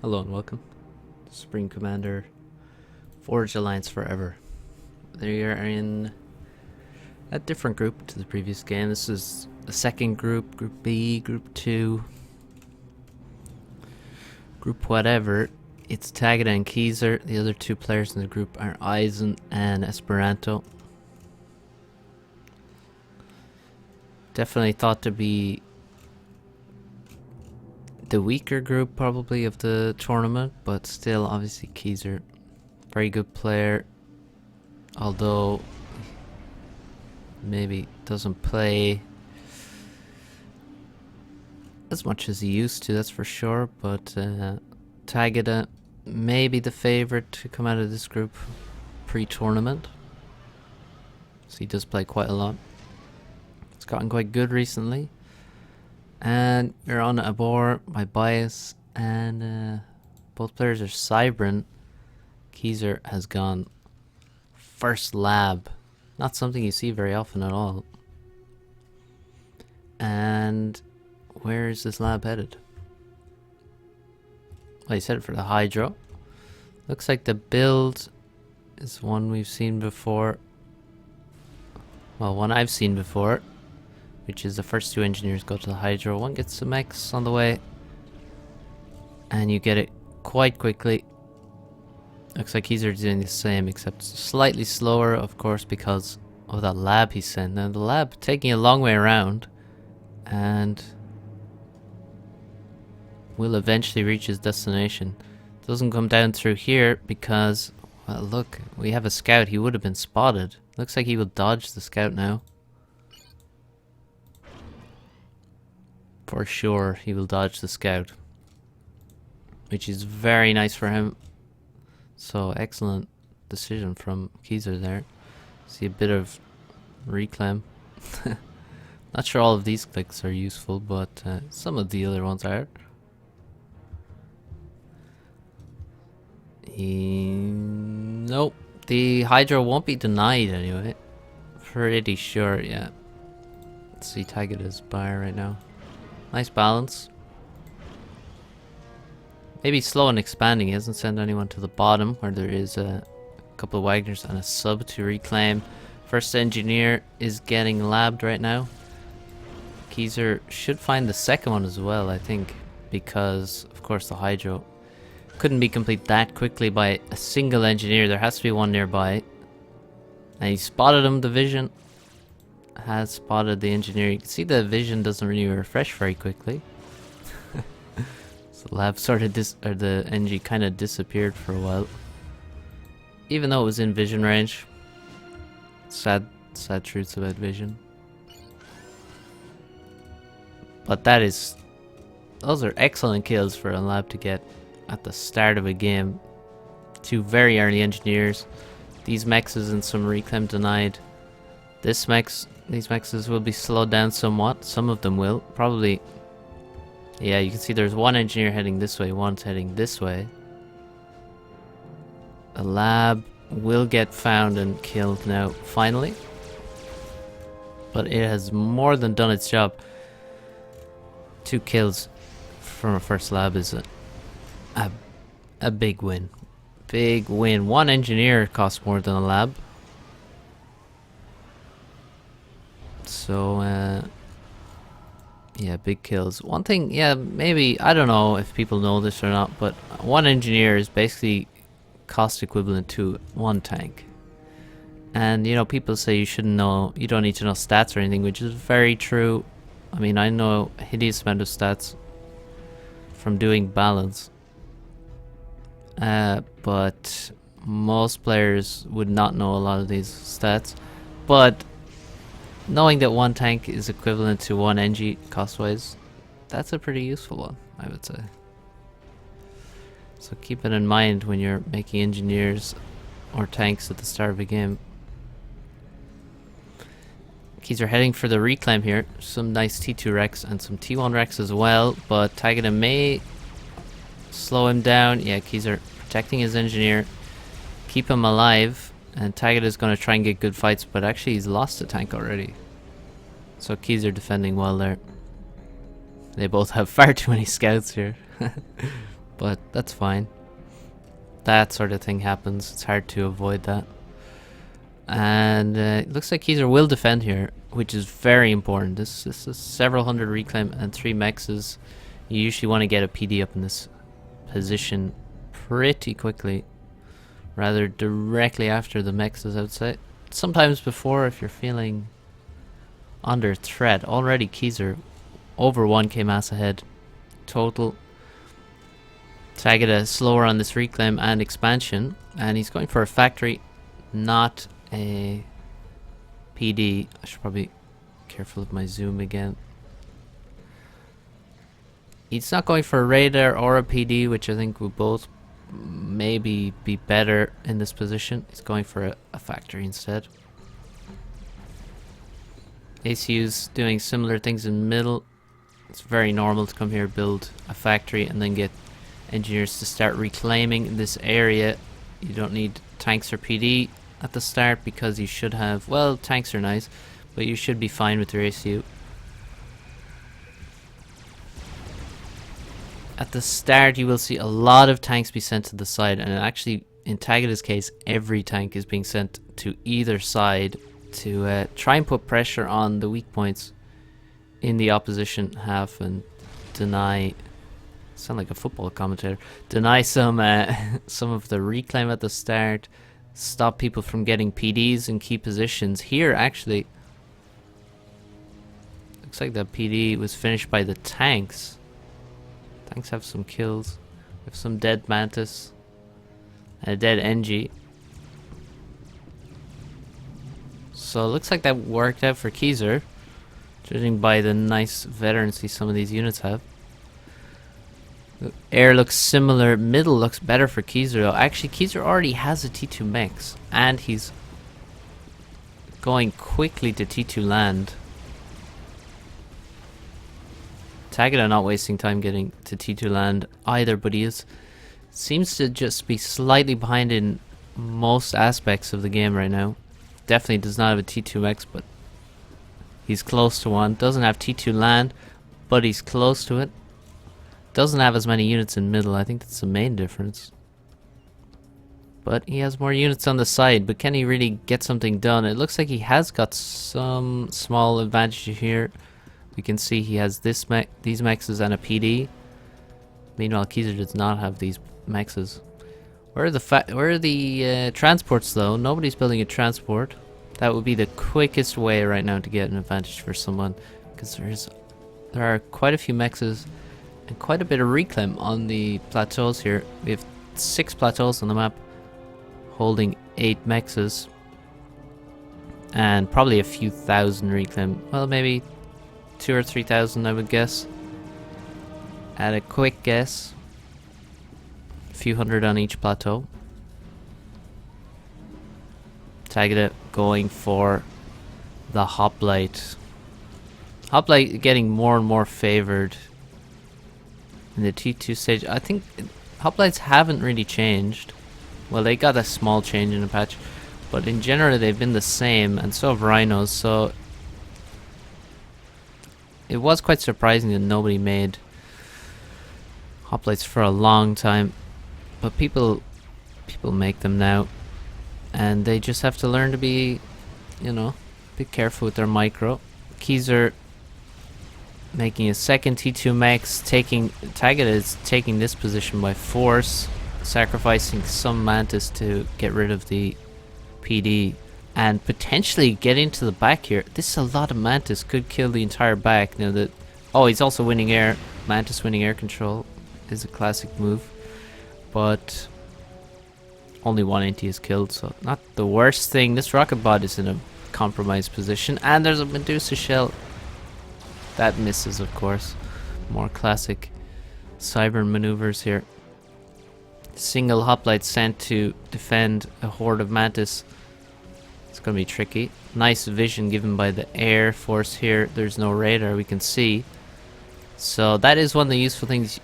Hello and welcome. Supreme Commander Forge Alliance Forever. They are in a different group to the previous game. This is the second group, Group B, Group 2, Group whatever. It's Tagada and Keyser. The other two players in the group are Eisen and Esperanto. Definitely thought to be the weaker group probably of the tournament, but still obviously Keyser, very good player, although maybe doesn't play as much as he used to, that's for sure. But Tagada may be the favorite to come out of this group pre-tournament, so he does play quite a lot. It's gotten quite good recently. And we're on a board by Bias, and both players are Cybran. Keyser has gone first lab. Not something you see very often at all. And where is this lab headed? Well, he's headed for the Hydro. Looks like the build is one we've seen before. Well, one I've seen before, which is the first two engineers go to the Hydro. One gets some X on the way, and you get it quite quickly. Looks like he's doing the same, except slightly slower, of course, because of that lab he sent. Now the lab taking a long way around, and will eventually reach his destination. Doesn't come down through here because, well, look, we have a scout. He would have been spotted. Looks like he will dodge the scout now. For sure, he will dodge the scout, which is very nice for him. So excellent decision from Keyser there. See a bit of reclaim. Not sure all of these clicks are useful, but some of the other ones are. Nope, the Hydro won't be denied anyway. Pretty sure, yeah. Let's see Tagada's buyer right now. Nice balance. Maybe slow and expanding. He hasn't sent anyone to the bottom where there is a couple of Wagners and a sub to reclaim. First engineer is getting labbed right now. Keyser should find the second one as well, I think, because of course the Hydro couldn't be complete that quickly by a single engineer. There has to be one nearby. And he spotted him. The vision has spotted the engineer. You can see the vision doesn't really refresh very quickly. So the lab started the NG kind of disappeared for a while, even though it was in vision range. Sad truths about vision. But those are excellent kills for a lab to get at the start of a game. Two very early engineers. These mexes and some reclaim denied. These mexes will be slowed down somewhat. Some of them will. Probably. Yeah, you can see there's one engineer heading this way, one's heading this way. The lab will get found and killed now, finally. But it has more than done its job. 2 kills from a first lab is a big win. Big win. One engineer costs more than a lab. So, yeah, big kills. One thing, yeah, maybe, I don't know if people know this or not, but one engineer is basically cost equivalent to 1 tank. And, you know, people say you shouldn't know, you don't need to know stats or anything, which is very true. I mean, I know a hideous amount of stats from doing balance. But most players would not know a lot of these stats. But knowing that 1 tank is equivalent to 1 NG cost-wise, that's a pretty useful one, I would say. So keep it in mind when you're making engineers or tanks at the start of a game. Keys are heading for the reclaim here. Some nice T2 Rex and some T1 Rex as well, but Tagada may slow him down. Yeah, Keys are protecting his engineer, keep him alive, and Tagada is going to try and get good fights, but actually he's lost a tank already. So Keys are defending well there. They both have far too many scouts here. but that's fine. That sort of thing happens. It's hard to avoid that. And it looks like Keezer will defend here, which is very important. This is several hundred reclaim and 3 mexes. You usually want to get a PD up in this position pretty quickly, rather directly after the mexes, I would say. Sometimes before, if you're feeling under threat. Already Keezer over 1k mass ahead total. Tagada slower on this reclaim and expansion, and he's going for a factory, not a PD. I should probably be careful of my zoom again. He's not going for a radar or a PD, which I think would both maybe be better in this position. He's going for a factory instead. ACU's doing similar things in middle. It's very normal to come here, build a factory, and then get engineers to start reclaiming this area. You don't need tanks or PD at the start because you should have, well, tanks are nice, but you should be fine with your ACU. At the start you will see a lot of tanks be sent to the side, and actually in Tagada's case every tank is being sent to either side to try and put pressure on the weak points in the opposition half and deny, sound like a football commentator, deny some of the reclaim at the start, stop people from getting PDs in key positions. Here actually looks like the PD was finished by the tanks. Tanks have some kills. We have some dead Mantis and a dead NG. So it looks like that worked out for Keezer, judging by the nice veterancy some of these units have. The air looks similar. Middle looks better for Keezer though. Actually, Keezer already has a T2 mech, and he's going quickly to T2 land. Tagada not wasting time getting to T2 land either, but he seems to just be slightly behind in most aspects of the game right now. Definitely does not have a T2 mech, but he's close to one. Doesn't have T2 land, but he's close to it. Doesn't have as many units in middle. I think that's the main difference. But he has more units on the side. But can he really get something done? It looks like he has got some small advantage here. We can see he has these mexes and a PD. Meanwhile, Keezer does not have these mexes. Where are the transports though? Nobody's building a transport. That would be the quickest way right now to get an advantage for someone, because there are quite a few mexes and quite a bit of reclaim on the plateaus here. We have 6 plateaus on the map holding 8 mexes and probably a few thousand reclaim. Well, maybe 2,000 or 3,000 I would guess. At a quick guess, a few hundred on each plateau. Tagada going for the hoplite. Hoplite getting more and more favored in the T2 stage. I think hoplites haven't really changed. Well, they got a small change in the patch, but in general they've been the same, and so have rhinos. So it was quite surprising that nobody made hoplites for a long time, but people make them now, and they just have to learn to be, you know, be careful with their micro. Keezer making a second T2 max, Tagada is taking this position by force, sacrificing some Mantis to get rid of the PD and potentially get into the back here. This is a lot of Mantis, could kill the entire back. Now that, oh, he's also winning air. Mantis winning air control is a classic move, but only one NT is killed, so not the worst thing. This rocket bot is in a compromised position, and there's a Medusa shell that misses, of course. More classic cyber maneuvers here. Single hoplite sent to defend a horde of Mantis. It's gonna be tricky. Nice vision given by the air force here. There's no radar we can see, so that is one of the useful things.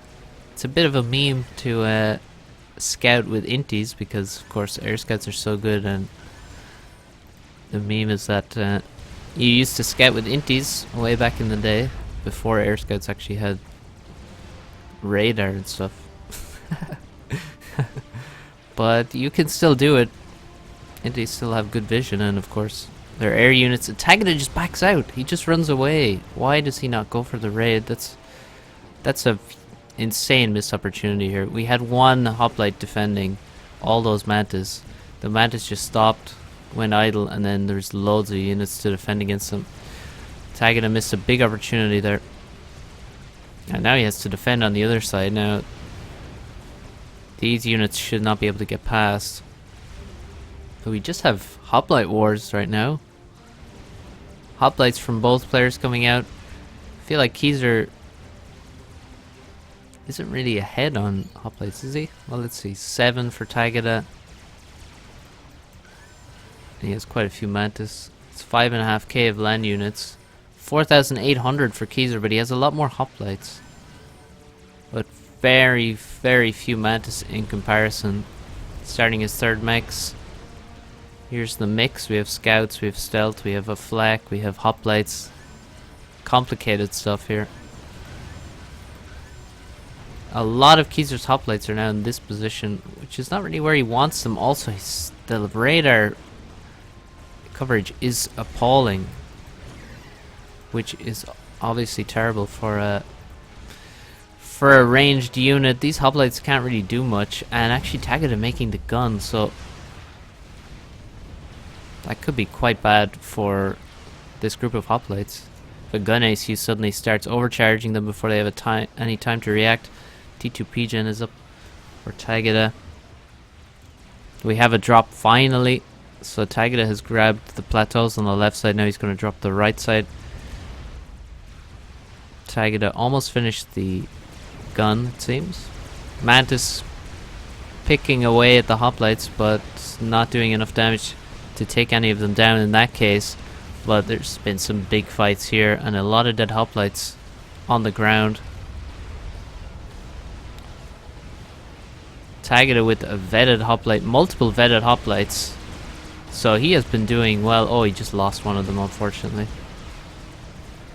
It's a bit of a meme to scout with inties, because of course air scouts are so good, and the meme is that you used to scout with inties way back in the day before air scouts actually had radar and stuff. But you can still do it. And they still have good vision, and of course their air units. Tagada just backs out. He just runs away. Why does he not go for the raid? That's a insane missed opportunity here. We had one hoplite defending all those mantas. The mantas just stopped, went idle, and then there's loads of units to defend against them. Tagada missed a big opportunity there. And now he has to defend on the other side. Now these units should not be able to get past. But we just have hoplite wars right now. Hoplites from both players coming out. I feel like Keyser isn't really ahead on hoplites, is he? Well, let's see. 7 for Tagada. And he has quite a few mantis. It's 5.5k of land units. 4,800 for Keyser, but he has a lot more hoplites. But very, very few mantis in comparison. Starting his third mechs. Here's the mix. We have scouts, we have stealth, we have a flak, we have hoplites. Complicated stuff here. A lot of Keyser's hoplites are now in this position, which is not really where he wants them. Also, the radar coverage is appalling, which is obviously terrible for a ranged unit. These hoplites can't really do much, and actually Tagada making the gun, so that could be quite bad for this group of hoplites. If a gun ACU suddenly starts overcharging them before they have any time to react. T2 Gen is up for Tagada. We have a drop finally. So Tagada has grabbed the plateaus on the left side. Now he's going to drop the right side. Tagada almost finished the gun, it seems. Mantis picking away at the hoplites, but not doing enough damage to take any of them down in that case. But there's been some big fights here and a lot of dead hoplites on the ground. Tagada with a vetted hoplite, multiple vetted hoplites. So he has been doing well. Oh, he just lost one of them, unfortunately.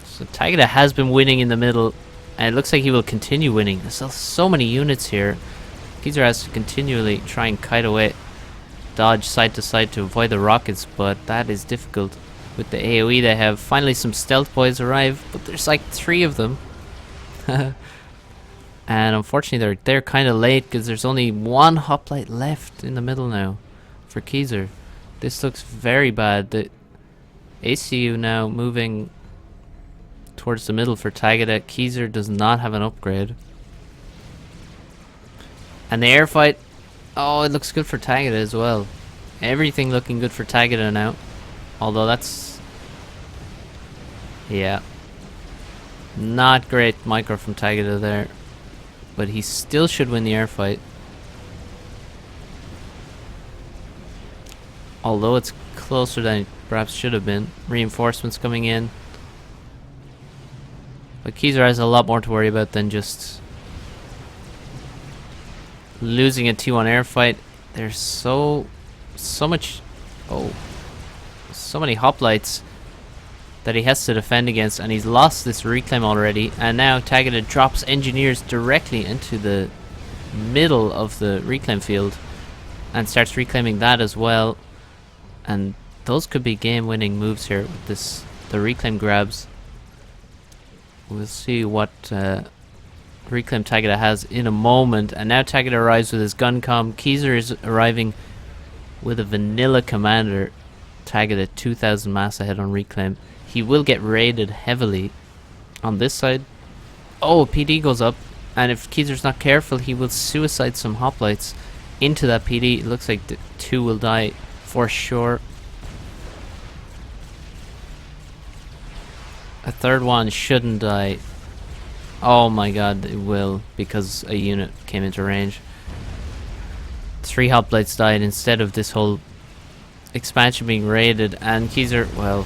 So Tagada has been winning in the middle, and it looks like he will continue winning. There's so many units here. Keyser has to continually try and kite away, dodge side to side to avoid the rockets, but that is difficult. With the AoE they have, finally some stealth boys arrive, but there's like 3 of them. And unfortunately they're kind of late because there's only one hoplite left in the middle now for Keyser. This looks very bad. The ACU now moving towards the middle for Tagada. Keyser does not have an upgrade. And the air fight, oh, it looks good for Tagada as well. Everything looking good for Tagada now. Although that's, yeah, not great micro from Tagada there. But he still should win the air fight. Although it's closer than it perhaps should have been. Reinforcements coming in. But Keyser has a lot more to worry about than just losing a T1 air fight. There's so much, so many hoplites that he has to defend against, and he's lost this reclaim already. And now Tagada drops engineers directly into the middle of the reclaim field and starts reclaiming that as well. And those could be game-winning moves here with the reclaim grabs. We'll see what reclaim Tagada has in a moment. And now Tagada arrives with his gun comm. Keyser is arriving with a vanilla commander. Tagada 2,000 mass ahead on reclaim. He will get raided heavily on this side. Oh, PD goes up, and if Keyser's not careful, he will suicide some hoplites into that PD. It looks like the 2 will die for sure. A third one shouldn't die. Oh my god, it will, because a unit came into range. 3 hoplites died instead of this whole expansion being raided, and Keyser, well,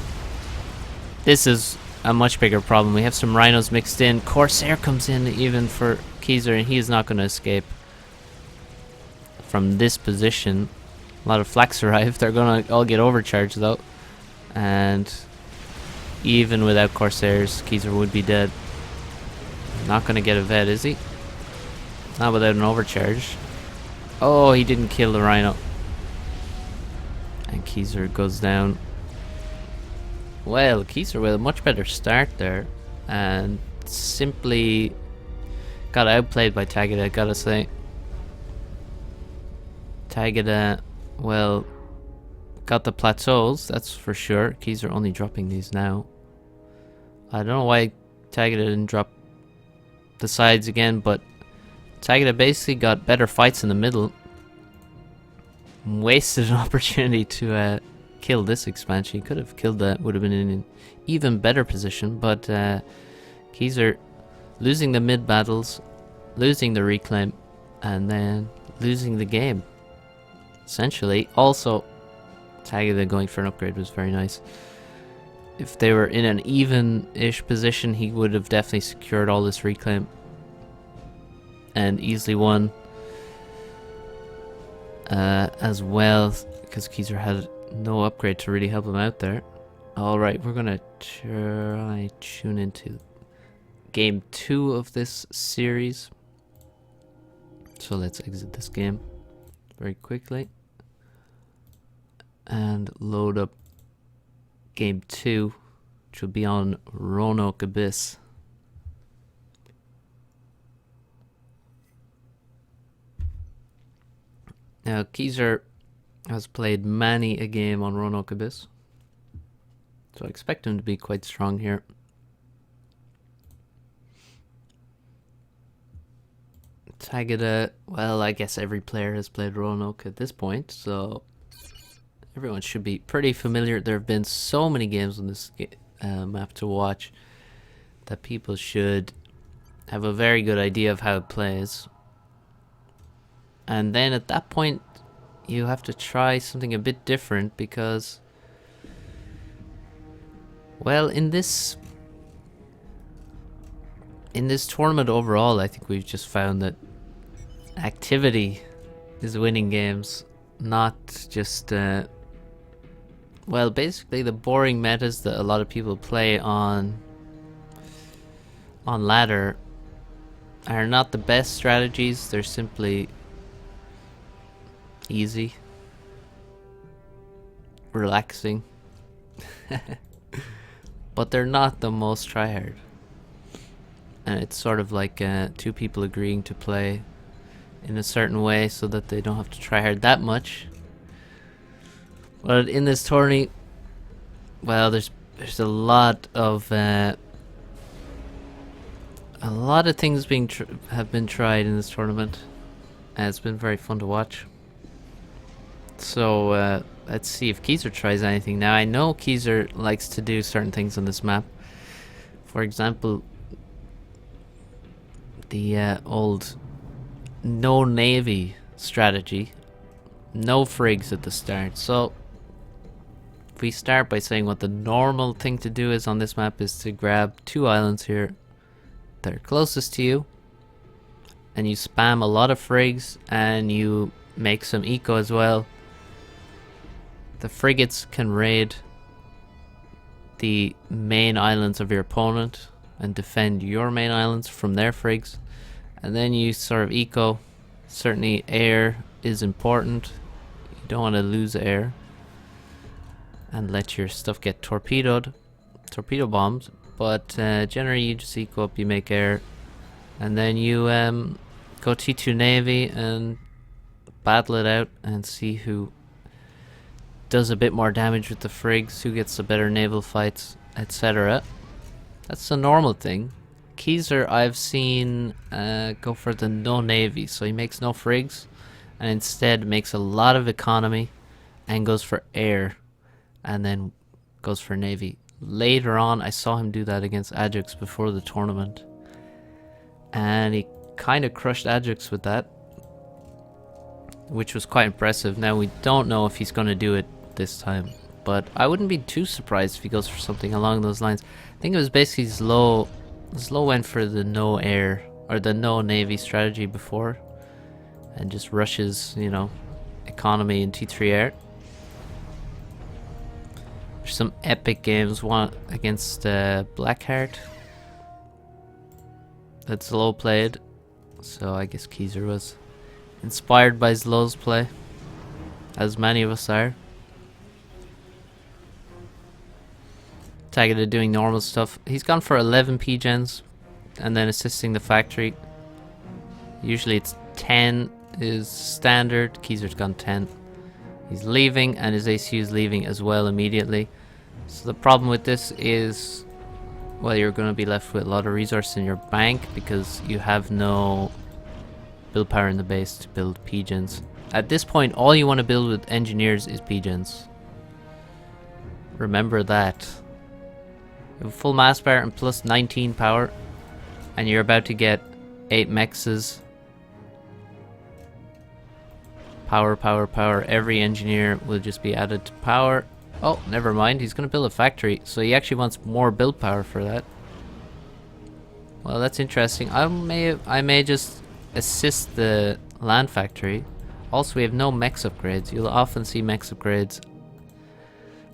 this is a much bigger problem. We have some rhinos mixed in. Corsair comes in even for Keyser, and he is not going to escape from this position. A lot of flaks arrive. They're going to all get overcharged though, and even without Corsairs, Keyser would be dead. Not going to get a vet, is he? Not without an overcharge. Oh, he didn't kill the Rhino. And Keyser goes down. Well, Keyser with a much better start there. And simply got outplayed by Tagada, gotta say. Tagada, well, got the plateaus, that's for sure. Keyser only dropping these now. I don't know why Tagada didn't drop the sides again, but Tagada basically got better fights in the middle. Wasted an opportunity to kill this expansion. He could have killed that, would have been in an even better position, but Keyser losing the mid battles, losing the reclaim, and then losing the game. Essentially, also Tagada going for an upgrade was very nice. If they were in an even-ish position, he would have definitely secured all this reclaim and easily won as well, because Keyser had no upgrade to really help him out there. Alright, we're gonna try tune into game 2 of this series. So let's exit this game very quickly and load up game 2, which will be on Roanoke Abyss. Now, Keyser has played many a game on Roanoke Abyss, so I expect him to be quite strong here. Tagada, well, I guess every player has played Roanoke at this point, so everyone should be pretty familiar. There have been so many games on this map to watch that people should have a very good idea of how it plays. And then at that point, you have to try something a bit different because, well, in this tournament overall, I think we've just found that activity is winning games, not just well, basically the boring metas that a lot of people play on ladder are not the best strategies. They're simply easy, relaxing, but they're not the most tryhard. And it's sort of like two people agreeing to play in a certain way so that they don't have to try hard that much. But in this tourney, well, there's a lot of things have been tried in this tournament, and it's been very fun to watch. So let's see if Keyser tries anything. Now, I know Keyser likes to do certain things on this map. For example, the old no navy strategy, no frigs at the start. So if we start by saying what the normal thing to do is on this map is to grab 2 islands here that are closest to you, and you spam a lot of frigs and you make some eco as well. The frigates can raid the main islands of your opponent and defend your main islands from their frigs, and then you sort of eco. Certainly air is important. You don't want to lose air and let your stuff get torpedo bombed, but generally you just eco up, you make air, and then you go T2 Navy and battle it out and see who does a bit more damage with the frigs, who gets the better naval fights, etc. That's a normal thing. Keyser, I've seen go for the no navy, so he makes no frigs and instead makes a lot of economy and goes for air and then goes for navy. Later on, I saw him do that against Ajax before the tournament, and he kind of crushed Ajax with that, which was quite impressive. Now, we don't know if he's going to do it this time, but I wouldn't be too surprised if he goes for something along those lines. I think it was basically Slow went for the no air or the no navy strategy before and just rushes, you know, economy and T3 air. There's some epic games, one against Blackheart that Slow played, So I guess Keyser was inspired by Zlow's play, as many of us are. Tagada doing normal stuff. He's gone for 11 P-gens and then assisting the factory. Usually it's 10 is standard. Keyser's gone 10. He's leaving and his ACU is leaving as well immediately. So the problem with this is, well, you're going to be left with a lot of resource in your bank because you have no build power in the base to build P-gens. At this point, all you want to build with engineers is P-gens. Remember that. You have full mass power and plus 19 power, and you're about to get 8 mexes. Power, power, power. Every engineer will just be added to power. Oh, never mind. He's going to build a factory, so he actually wants more build power for that. Well, that's interesting. I may just assist the land factory. Also, we have no mex upgrades. You'll often see mex upgrades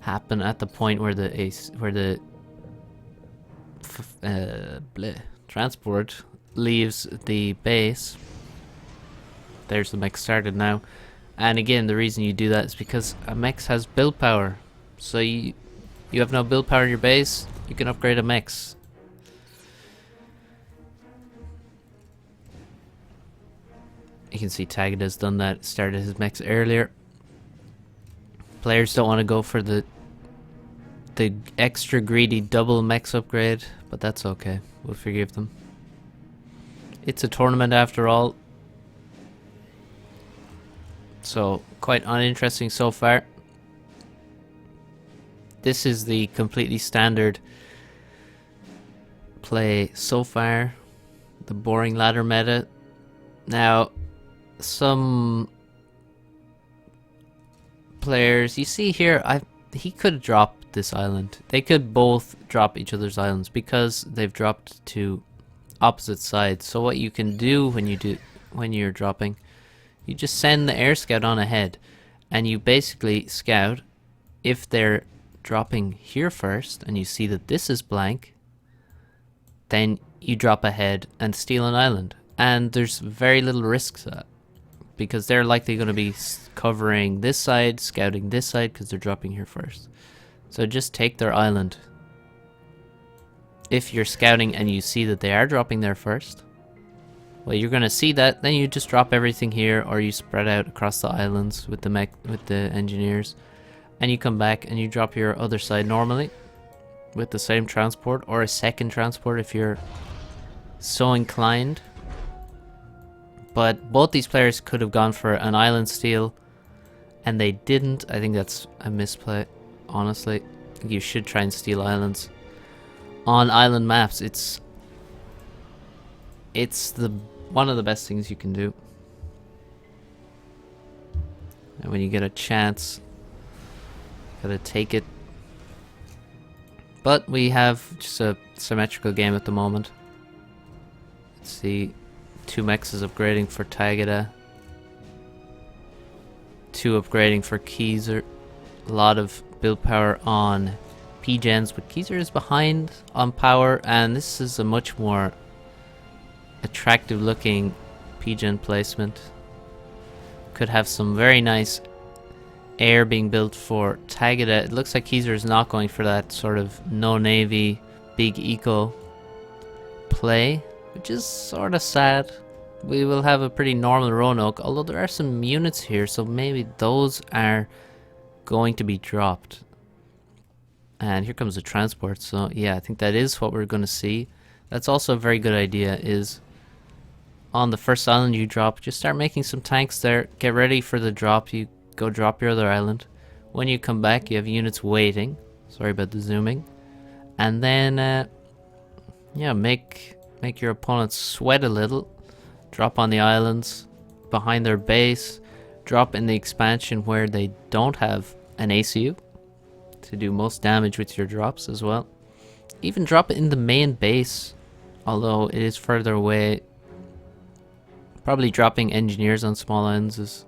happen at the point where the transport leaves the base. There's the mech started now. And again, the reason you do that is because a mech has build power. So you have no build power in your base, you can upgrade a mech. You can see Tagada's done that, started his mechs earlier. Players don't want to go for the extra greedy double mechs upgrade, but that's okay. We'll forgive them. It's a tournament after all. So, quite uninteresting so far. This is the completely standard play so far. The boring ladder meta. Now, some players, you see here, he could drop this island. They could both drop each other's islands because they've dropped to opposite sides. So what you can do when you're dropping, you just send the air scout on ahead, and you basically scout if they're dropping here first, and you see that this is blank, then you drop ahead and steal an island. And there's very little risk to that, because they're likely going to be covering this side, scouting this side, because they're dropping here first. So just take their island. If you're scouting and you see that they are dropping there first, well, you're going to see that, then you just drop everything here, or you spread out across the islands with the engineers, and you come back and you drop your other side normally with the same transport, or a second transport if you're so inclined. But both these players could have gone for an island steal, and they didn't. I think that's a misplay, honestly. I think you should try and steal islands. On island maps, it's one of the best things you can do. And when you get a chance, gotta take it. But we have just a symmetrical game at the moment. Let's see. 2 mechs is upgrading for Tagada. 2 upgrading for Keyser. A lot of build power on P-gens, but Keyser is behind on power, and this is a much more attractive looking P-gen placement. Could have some very nice air being built for Tagada. It looks like Keyser is not going for that sort of no navy, big eco play, which is sort of sad. We will have a pretty normal Roanoke, although there are some units here, so maybe those are going to be dropped. And here comes the transport, so yeah, I think that is what we're going to see. That's also a very good idea, is on the first island you drop, just start making some tanks there, get ready for the drop, you go drop your other island. When you come back, you have units waiting. Sorry about the zooming. And then, yeah, make your opponents sweat a little. Drop on the islands behind their base. Drop in the expansion where they don't have an ACU to do most damage with your drops as well. Even drop it in the main base, although it is further away. Probably dropping engineers on small islands is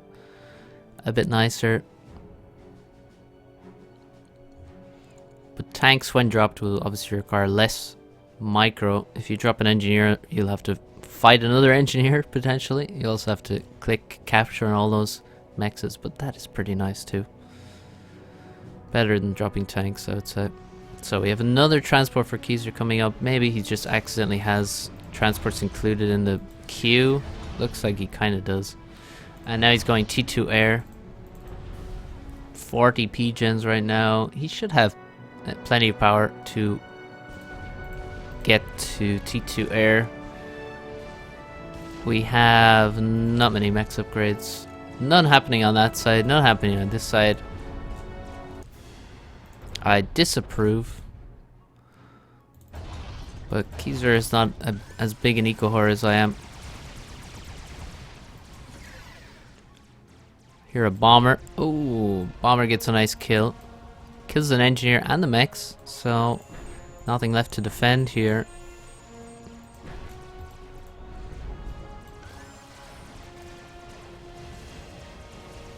a bit nicer. But tanks when dropped will obviously require less micro. If you drop an engineer, you'll have to fight another engineer, potentially. You also have to click capture on all those mexes, but that is pretty nice too. Better than dropping tanks, I would say. So we have another transport for Keyser coming up. Maybe he just accidentally has transports included in the queue. Looks like he kind of does. And now he's going T2 air. 40 P-gens right now. He should have plenty of power to get to T2 air. We have not many max upgrades. None happening on that side, none happening on this side. I disapprove. But Keyser is not as big an eco-whore as I am. Here a bomber. Oh, bomber gets a nice kill. Kills an engineer and the mechs, so nothing left to defend here.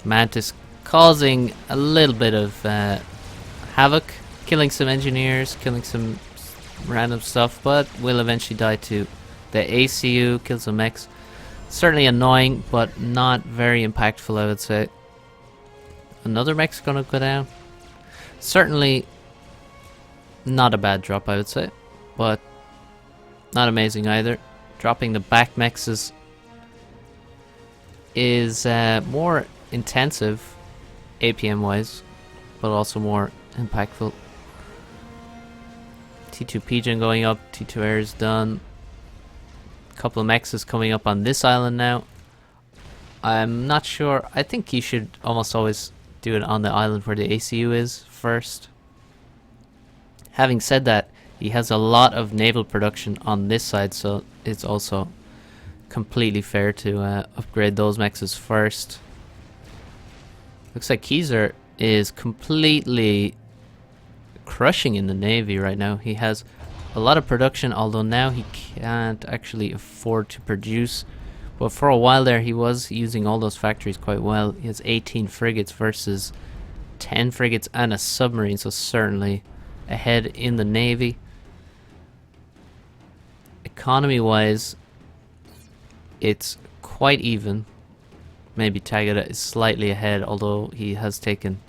Mantis causing a little bit of havoc, killing some engineers, killing some random stuff, but will eventually die to the ACU, kill some mechs. Certainly annoying, but not very impactful, I would say. Another mech's gonna go down. Certainly not a bad drop, I would say, but not amazing either. Dropping the back mechs is more intensive APM wise, but also more impactful. T2 Pigeon going up, T2 air is done. Couple of mechs is coming up on this island now. I'm not sure. I think you should almost always do it on the island where the ACU is first. Having said that, he has a lot of naval production on this side, so it's also completely fair to upgrade those mechs first. Looks like Keyser is completely crushing in the Navy right now. He has a lot of production, although now he can't actually afford to produce. But for a while there, he was using all those factories quite well. He has 18 frigates versus 10 frigates and a submarine, so certainly ahead in the Navy. Economy-wise, it's quite even. Maybe Tagada is slightly ahead, although he has taken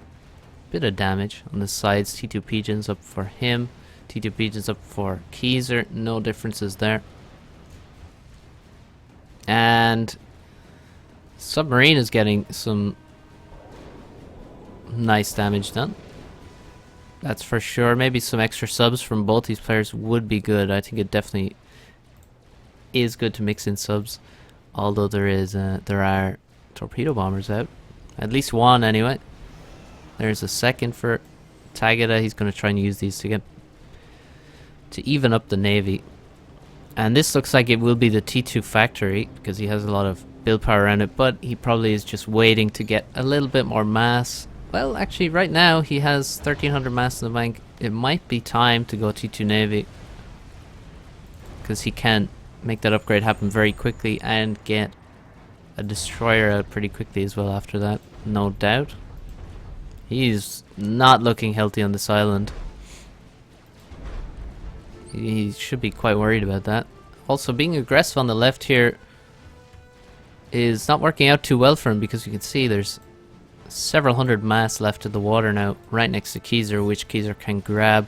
a bit of damage on the sides. T2 Pigeons up for him. T2 Pigeons up for Keyser. No differences there. And submarine is getting some nice damage done. That's for sure. Maybe some extra subs from both these players would be good. I think it definitely is good to mix in subs. Although there are torpedo bombers out. At least one anyway. There's a second for Tagada. He's going to try and use these to even up the Navy. And this looks like it will be the T2 factory because he has a lot of build power around it, but he probably is just waiting to get a little bit more mass. Well, actually right now he has 1300 mass in the bank. It might be time to go T2 Navy because he can make that upgrade happen very quickly and get a destroyer out pretty quickly as well after that, no doubt. He's not looking healthy on this island. He should be quite worried about that. Also, being aggressive on the left here is not working out too well for him because you can see there's several hundred mass left in the water now, right next to Keyser, which Keyser can grab.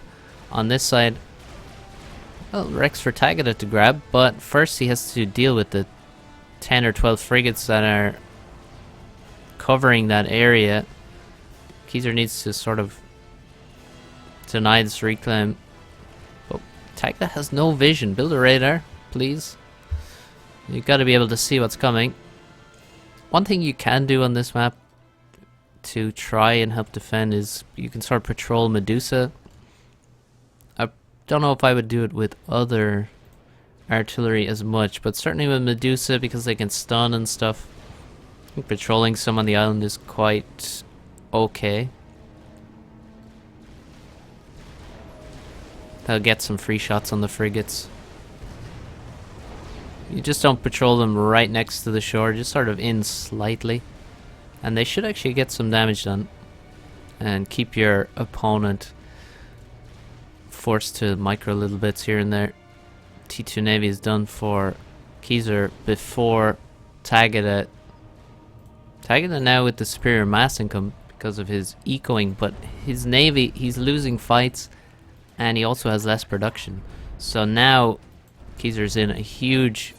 On this side, well, Rex for Tagada to grab, but first he has to deal with the 10 or 12 frigates that are covering that area. Keyser needs to sort of deny this reclaim. Tagada has no vision. Build a radar, please. You've got to be able to see what's coming. One thing you can do on this map to try and help defend is you can sort of patrol Medusa. I don't know if I would do it with other artillery as much, but certainly with Medusa because they can stun and stuff. I think patrolling some on the island is quite okay. They'll get some free shots on the frigates. You just don't patrol them right next to the shore, just sort of in slightly. And they should actually get some damage done. And keep your opponent forced to micro little bits here and there. T2 Navy is done for Keyser before Tagada. Tagada now with the superior mass income because of his ecoing, but his navy, he's losing fights and he also has less production. So now Keyser's in a huge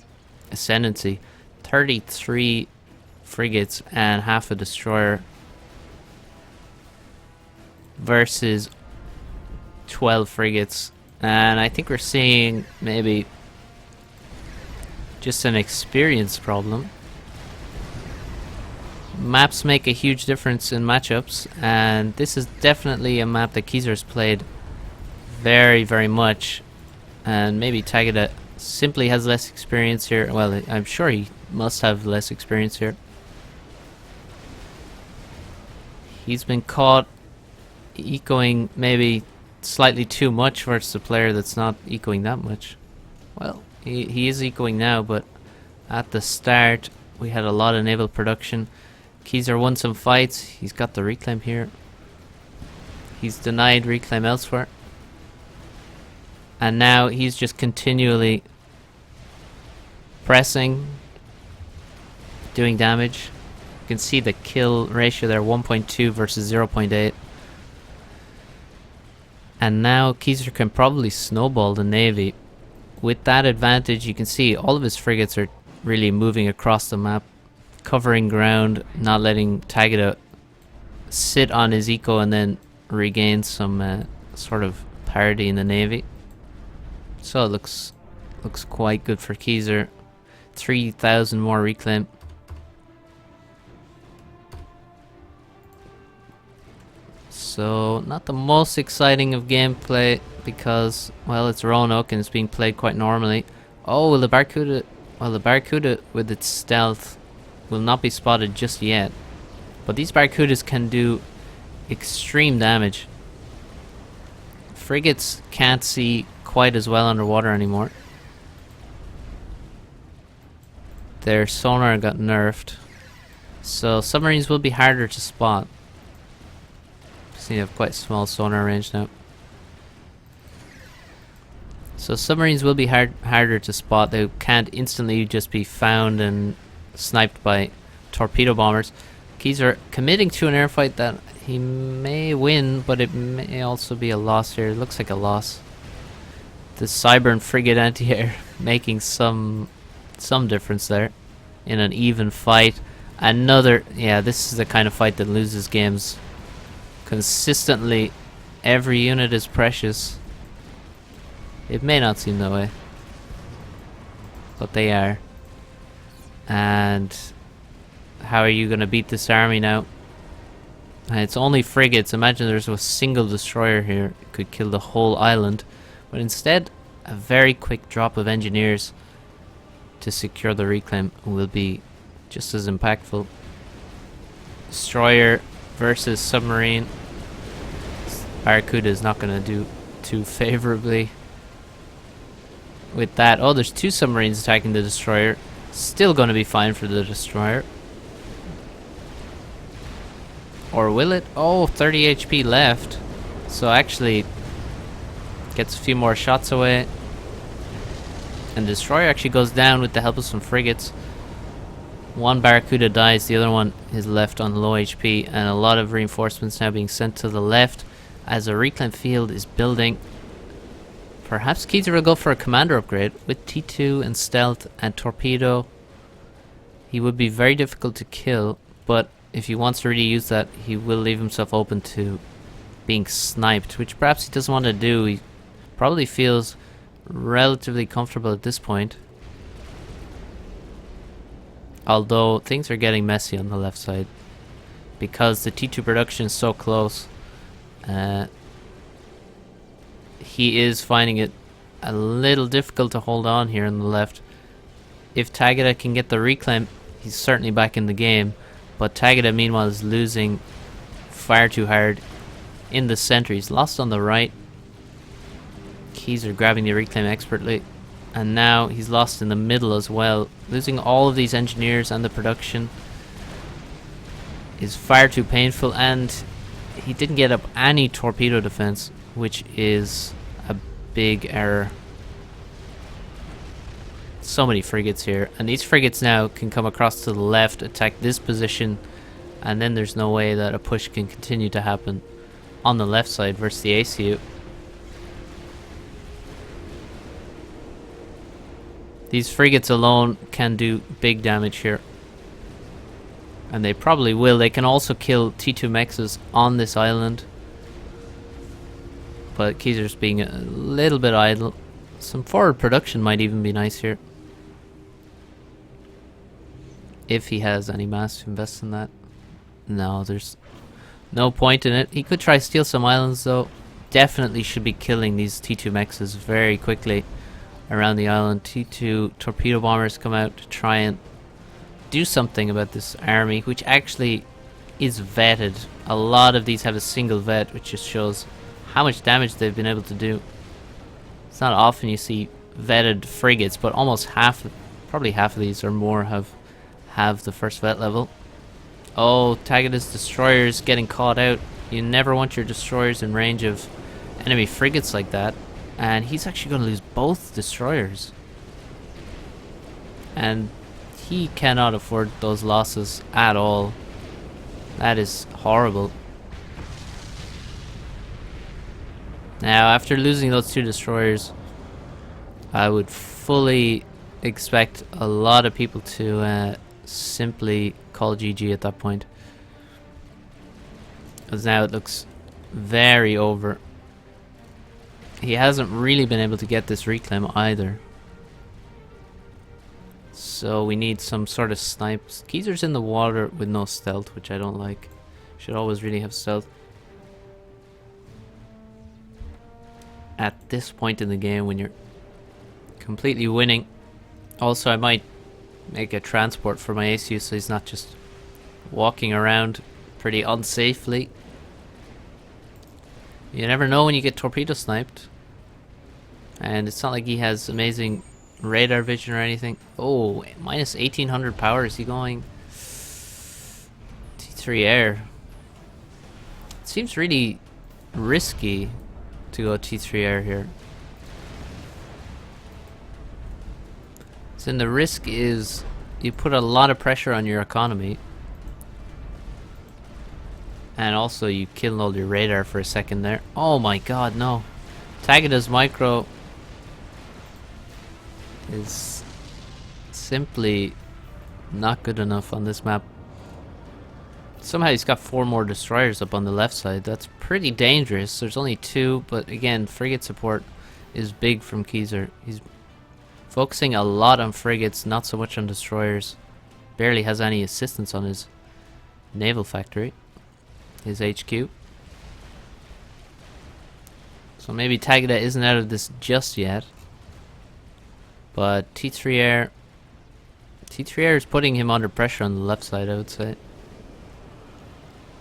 ascendancy. 33 frigates and half a destroyer versus 12 frigates, and I think we're seeing maybe just an experience problem. Maps make a huge difference in matchups, and this is definitely a map that Keyser's played very, very much, and maybe Tagada simply has less experience here. Well, I'm sure he must have less experience here. He's been caught ecoing maybe slightly too much versus a player that's not ecoing that much. Well, he is ecoing now, but at the start we had a lot of naval production. Keyser won some fights. He's got the reclaim here. He's denied reclaim elsewhere. And now he's just continually pressing, doing damage. You can see the kill ratio there, 1.2 versus 0.8. And now Keyser can probably snowball the navy. With that advantage, you can see all of his frigates are really moving across the map, covering ground, not letting Tagada sit on his eco and then regain some sort of parity in the navy. So it looks quite good for Keyser. 3,000 more reclaim. So not the most exciting of gameplay because, well, it's Roanoke and it's being played quite normally. Oh, will the Barracuda? Well, the Barracuda with its stealth will not be spotted just yet, but these Barracudas can do extreme damage. Frigates can't see quite as well underwater anymore. Their sonar got nerfed, so submarines will be harder to spot. So you have quite small sonar range now. So submarines will be harder to spot. They can't instantly just be found and sniped by torpedo bombers. Keyser committing to an airfight that he may win, but it may also be a loss here. It looks like a loss. The Cybern frigate anti-air making some difference there in an even fight. Yeah, this is the kind of fight that loses games consistently. Every unit is precious. It may not seem that way, but they are. And how are you going to beat this army now? And it's only frigates. Imagine there's a single destroyer here. It could kill the whole island. But instead, a very quick drop of engineers to secure the reclaim will be just as impactful. Destroyer versus submarine. Barracuda is not going to do too favorably with that. Oh, there's two submarines attacking the destroyer. Still going to be fine for the destroyer. Or will it? Oh, 30 HP left. So actually gets a few more shots away. And the destroyer actually goes down with the help of some frigates. One Barracuda dies, the other one is left on low HP, and a lot of reinforcements now being sent to the left as a reclaim field is building. Perhaps Keyser will go for a commander upgrade with T2 and stealth and torpedo. He would be very difficult to kill, but if he wants to really use that, he will leave himself open to being sniped, which perhaps he doesn't want to do. He probably feels relatively comfortable at this point. Although things are getting messy on the left side because the T2 production is so close. He is finding it a little difficult to hold on here on the left. If Tagada can get the reclaim, he's certainly back in the game. But Tagada, meanwhile, is losing far too hard in the center. He's lost on the right. Keyser grabbing the reclaim expertly. And now he's lost in the middle as well. Losing all of these engineers and the production is far too painful. And he didn't get up any torpedo defense, which is a big error. So many frigates here, and these frigates now can come across to the left, attack this position, and then there's no way that a push can continue to happen on the left side versus the ACU. These frigates alone can do big damage here. And they probably will. They can also kill T2 mexes on this island. But Keezer's being a little bit idle. Some forward production might even be nice here. If he has any mass to invest in that. No, there's no point in it. He could try steal some islands though. Definitely should be killing these T2 mexes very quickly around the island. T2 torpedo bombers come out to try and do something about this army, which actually is vetted. A lot of these have a single vet, which just shows how much damage they've been able to do. It's not often you see vetted frigates, but almost half, probably half of these or more have the first vet level. Oh, Tagada's destroyers getting caught out. You never want your destroyers in range of enemy frigates like that. And he's actually going to lose both destroyers. And he cannot afford those losses at all. That is horrible. Now, after losing those two destroyers, I would fully expect a lot of people to simply call GG at that point. Because now it looks very over. He hasn't really been able to get this reclaim either. So we need some sort of snipes. Keezer's in the water with no stealth, which I don't like. Should always really have stealth. At this point in the game when you're completely winning. Also, I might make a transport for my ACU so he's not just walking around pretty unsafely. You never know when you get torpedo sniped. And it's not like he has amazing radar vision or anything. Oh, minus 1800 power. Is he going T3 air? It seems really risky to go T3 air here. So the risk is you put a lot of pressure on your economy. And also you kill all your radar for a second there. Oh my god, no. Tagada's micro is simply not good enough on this map. Somehow he's got 4 more destroyers up on the left side. That's pretty dangerous. There's only 2, but again, frigate support is big from Keezer. He's focusing a lot on frigates, not so much on destroyers. Barely has any assistance on his naval factory, his HQ. So maybe Tagada isn't out of this just yet. But T3 air is putting him under pressure on the left side, I would say.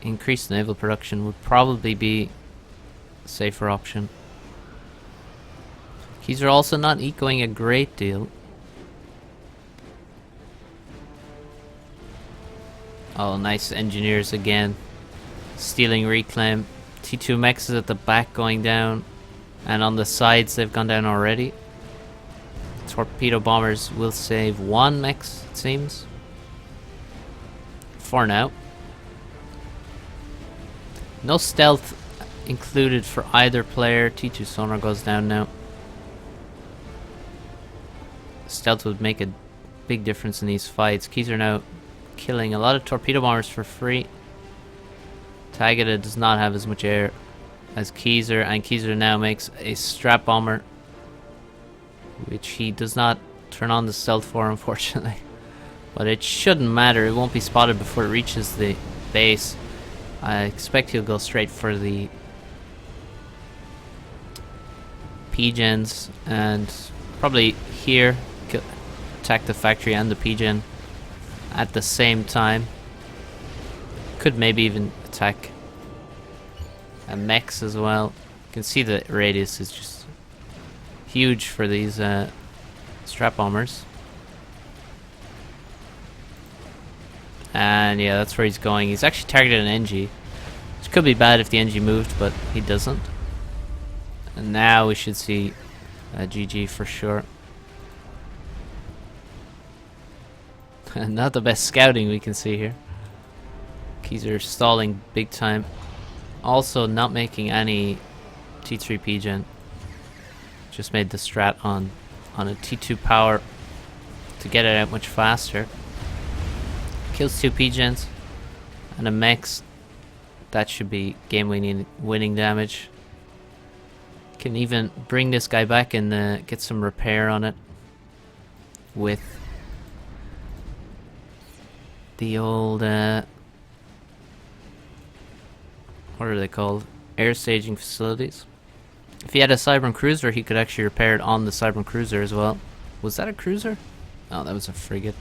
Increased naval production would probably be a safer option. Keezer also not ecoing a great deal. Oh, nice engineers again. Stealing reclaim. T2 mechs is at the back going down. And on the sides they've gone down already. Torpedo bombers will save 1 mechs, it seems. For now. No stealth included for either player. T2 sonar goes down now. Stealth would make a big difference in these fights. Keezer now killing a lot of torpedo bombers for free. Tagada does not have as much air as Keezer, and Keezer now makes a strap bomber, which he does not turn on the stealth for, unfortunately. But it shouldn't matter. It won't be spotted before it reaches the base. I expect he'll go straight for the P-gens and probably here attack the factory and the P-gen at the same time. Could maybe even attack a mechs as well. You can see the radius is just huge for these strap bombers. And yeah, that's where he's going. He's actually targeted an NG, which could be bad if the NG moved, but he doesn't. And now we should see a GG for sure. Not the best scouting we can see here. Keys are stalling big time. Also not making any T3 P-gen. Just made the strat on a T2 power to get it out much faster. Kills 2 P-gens and a mechs. That should be game winning damage. Can even bring this guy back and get some repair on it with the old what are they called? Air staging facilities. If he had a Cyber Cruiser, he could actually repair it on the Cyber Cruiser as well. Was that a cruiser? Oh, that was a frigate.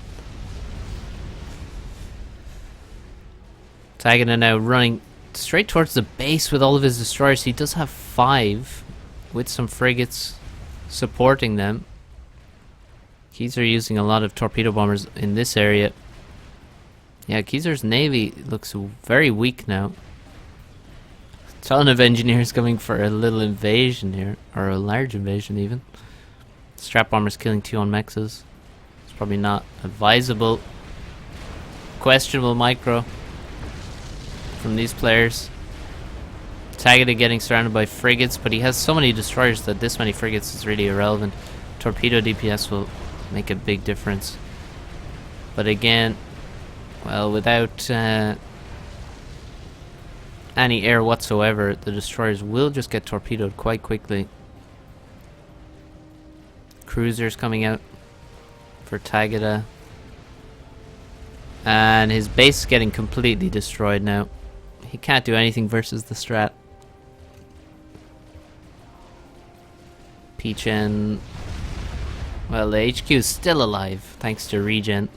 Tagada now running straight towards the base with all of his destroyers. He does have 5 with some frigates supporting them. Keys are using a lot of torpedo bombers in this area. Yeah, Keezer's navy looks very weak now. A ton of engineers coming for a little invasion here, or a large invasion even. Strap bombers killing 2 on mexes. It's probably not advisable. Questionable micro from these players. Tagada getting surrounded by frigates, but he has so many destroyers that this many frigates is really irrelevant. Torpedo DPS will make a big difference. But again, well, without any air whatsoever, the destroyers will just get torpedoed quite quickly. Cruisers coming out for Tagada. And his base is getting completely destroyed now. He can't do anything versus the strat. P-gen. Well, the HQ is still alive thanks to regen.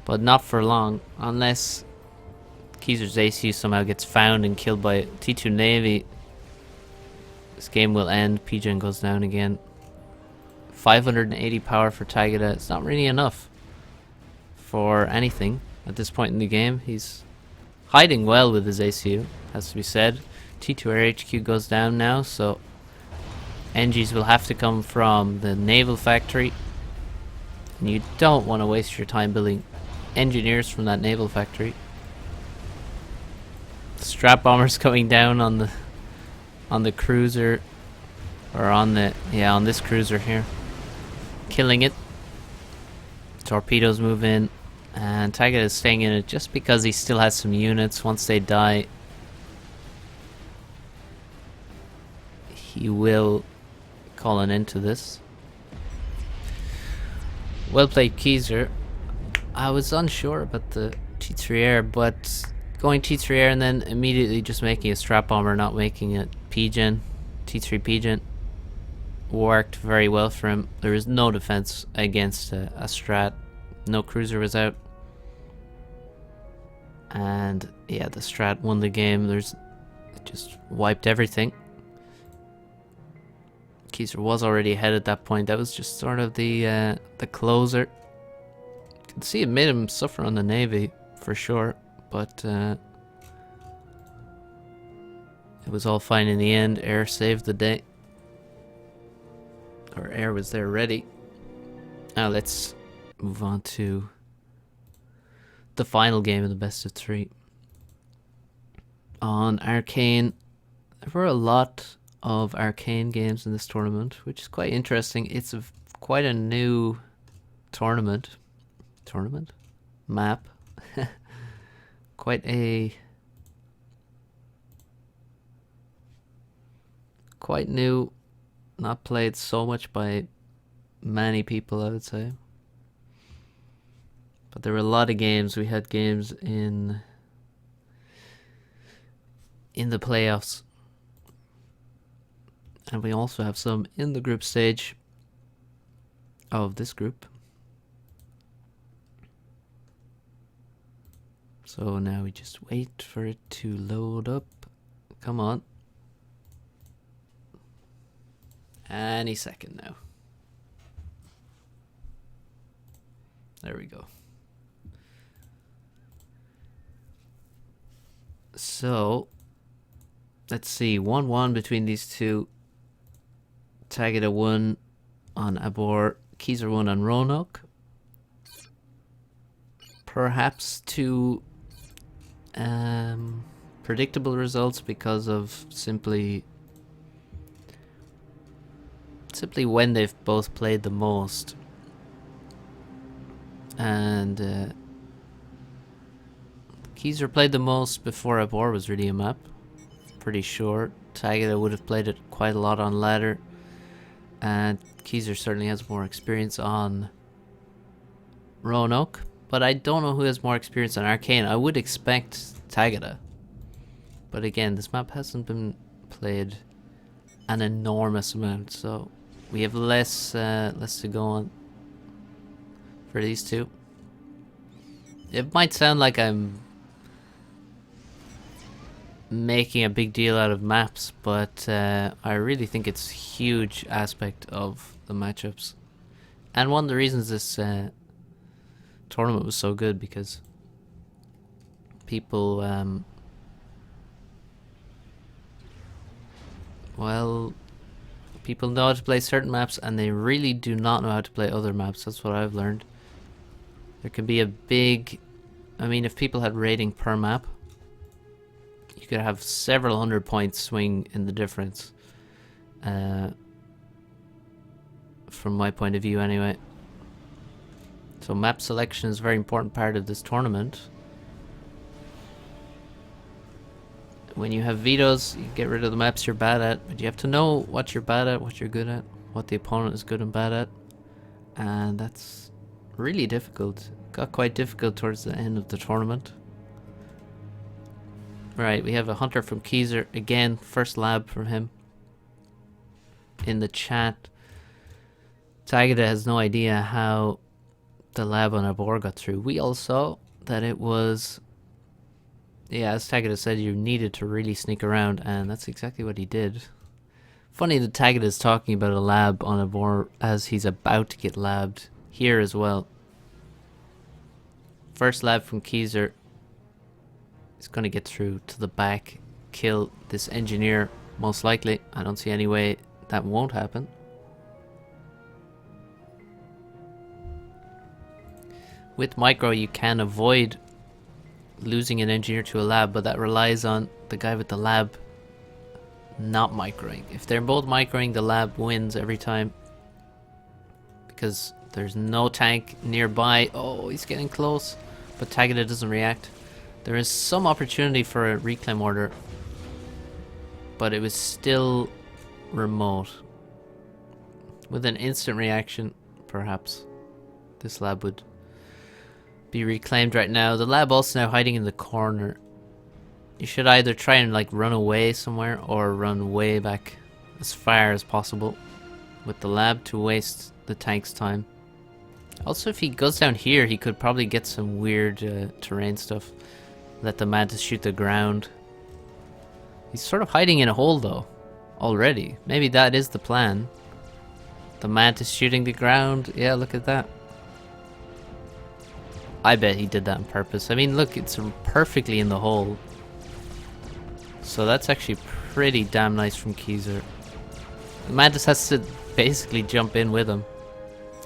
But not for long, unless Keezer's ACU somehow gets found and killed by T2 Navy. This game will end. P-gen goes down again. 580 power for Tagada. It's not really enough for anything at this point in the game. He's hiding well with his ACU, has to be said. T2 Air HQ goes down now, so NGs will have to come from the naval factory. And you don't want to waste your time building engineers from that naval factory. Strap bombers coming down on the cruiser, or on this cruiser here, killing it. Torpedoes move in, and Tagada is staying in it just because he still has some units. Once they die, he will call an end to this. Well played, Keezer. I was unsure about the T3 Air, but going T3 Air and then immediately just making a strap bomber, not making it P-gen, T3 P-gen, worked very well for him. There is no defense against a strat. No cruiser was out. And yeah, the strat won the game. It just wiped everything. Keezer was already ahead at that point. That was just sort of the closer. You can see it made him suffer on the Navy for sure, but it was all fine in the end. Air saved the day. Or Air was there ready. Now let's move on to the final game of the best of 3. On Arcane, there were a lot of Arcane games in this tournament, which is quite interesting. It's quite a new tournament map. Quite new, not played so much by many people, I would say. But there were a lot of games. We had games in the playoffs. And we also have some in the group stage of this group. So now we just wait for it to load up. Come on. Any second now. There we go. So, let's see. 1-1 between these two. Tagada won on Abor. Keezer won on Roanoke. perhaps to predictable results because of simply when they've both played the most. And Keyser played the most before Abor was really a map. Pretty sure. Tagada would have played it quite a lot on ladder. And Keyser certainly has more experience on Roanoke. But I don't know who has more experience on Arcane. I would expect Tagada. But again, this map hasn't been played an enormous amount, so we have less to go on for these two. It might sound like I'm making a big deal out of maps, but I really think it's a huge aspect of the matchups. And one of the reasons this tournament was so good, because people people know how to play certain maps and they really do not know how to play other maps. That's what I've learned. There can be a big, I mean, if people had rating per map, you could have several 100-point swing in the difference, from my point of view anyway. So map selection is a very important part of this tournament. When you have vetoes, you get rid of the maps you're bad at, but you have to know what you're bad at, what you're good at, what the opponent is good and bad at, and that's really difficult. Got quite difficult towards the end of the tournament. Right, we have a hunter from Keyser again, first lab from him. In the chat, Tagada has no idea how the lab on Abor got through. We all saw that it was, yeah, as Tagada said, you needed to really sneak around, and that's exactly what he did. Funny that Tagada is talking about a lab on Abor as he's about to get labbed here as well. First lab from Keyser. He's going to get through to the back, kill this engineer, most likely. I don't see any way that won't happen. With micro, you can avoid losing an engineer to a lab, but that relies on the guy with the lab not microing. If they're both microing, the lab wins every time, because there's no tank nearby. Oh, he's getting close, but Tagada doesn't react. There is some opportunity for a reclaim order, but it was still remote. With an instant reaction, perhaps this lab would be reclaimed right now. The lab also now hiding in the corner. You should either try and like run away somewhere or run way back as far as possible with the lab to waste the tank's time. Also, if he goes down here, he could probably get some weird terrain stuff. Let the mantis shoot the ground. He's sort of hiding in a hole though, already. Maybe that is the plan. The mantis shooting the ground. Yeah, look at that. I bet he did that on purpose. I mean, look, it's perfectly in the hole. So that's actually pretty damn nice from Keyser. The mantis has to basically jump in with him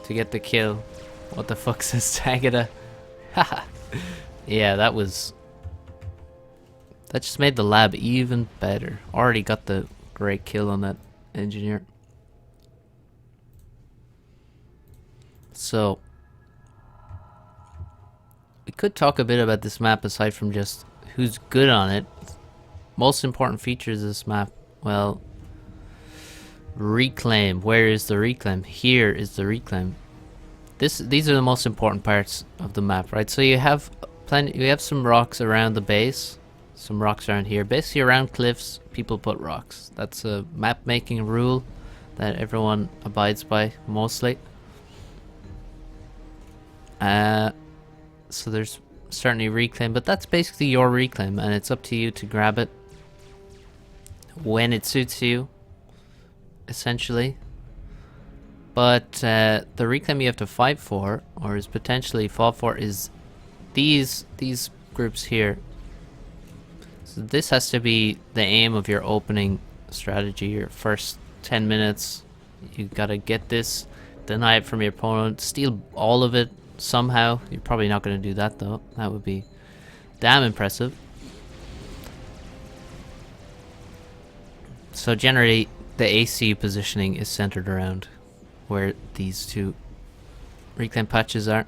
to get the kill. What the fuck says Tagada? Haha. Yeah, that just made the lab even better. Already got the great kill on that engineer. So we could talk a bit about this map aside from just who's good on it. Most important features of this map, well, reclaim. Where is the reclaim? Here is the reclaim. These are the most important parts of the map, right? So you have some rocks around the base, some rocks around here. Basically around cliffs, people put rocks. That's a map making rule that everyone abides by mostly. So there's certainly reclaim, but that's basically your reclaim, and it's up to you to grab it when it suits you, essentially. But the reclaim you have to fight for, or is potentially fought for, is these groups here. So this has to be the aim of your opening strategy. Your first 10 minutes, you gotta get this, deny it from your opponent, steal all of it, somehow. You're probably not going to do that though. That would be damn impressive. So generally, the AC positioning is centered around where these two reclaim patches are.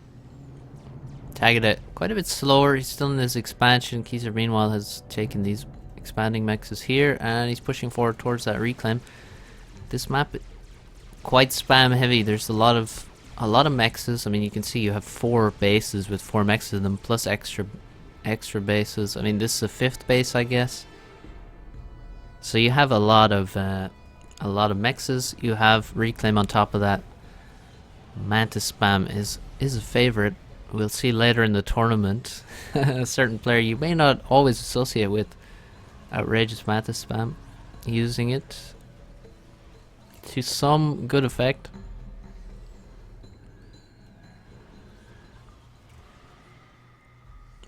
Tagada quite a bit slower. He's still in his expansion. Keyser meanwhile has taken these expanding mexes here, and he's pushing forward towards that reclaim. This map quite spam heavy. There's a lot of mexes. I mean, you can see you have 4 bases with 4 mexes in them, plus extra bases. I mean, this is a 5th base, I guess. So you have a lot of mexes. You have reclaim on top of that. Mantis spam is a favorite. We'll see later in the tournament a certain player you may not always associate with outrageous mantis spam, using it to some good effect.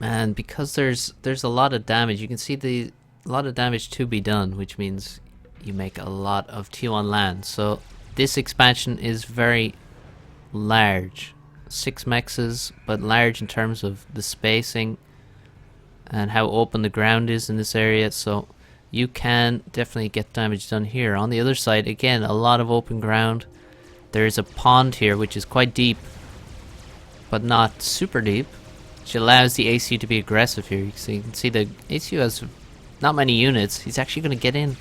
And because there's a lot of damage, you can see a lot of damage to be done, which means you make a lot of T1 land. So this expansion is very large. 6 mexes, but large in terms of the spacing and how open the ground is in this area. So you can definitely get damage done here. On the other side, again, a lot of open ground. There is a pond here which is quite deep, but not super deep, which allows the ACU to be aggressive here. So you can see the ACU has not many units. He's actually going to get in,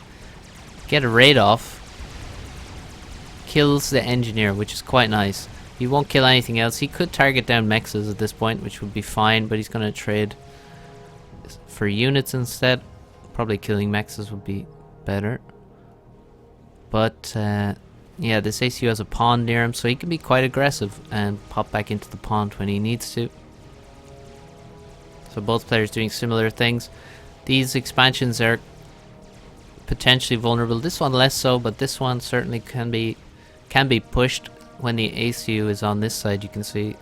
get a raid off, kills the engineer, which is quite nice. He won't kill anything else. He could target down mexes at this point, which would be fine, but he's going to trade for units instead. Probably killing mexes would be better. But yeah, this ACU has a pond near him, so he can be quite aggressive and pop back into the pond when he needs to. So both players doing similar things. These expansions are potentially vulnerable. This one less so, but this one certainly can be pushed when the ACU is on this side. You can see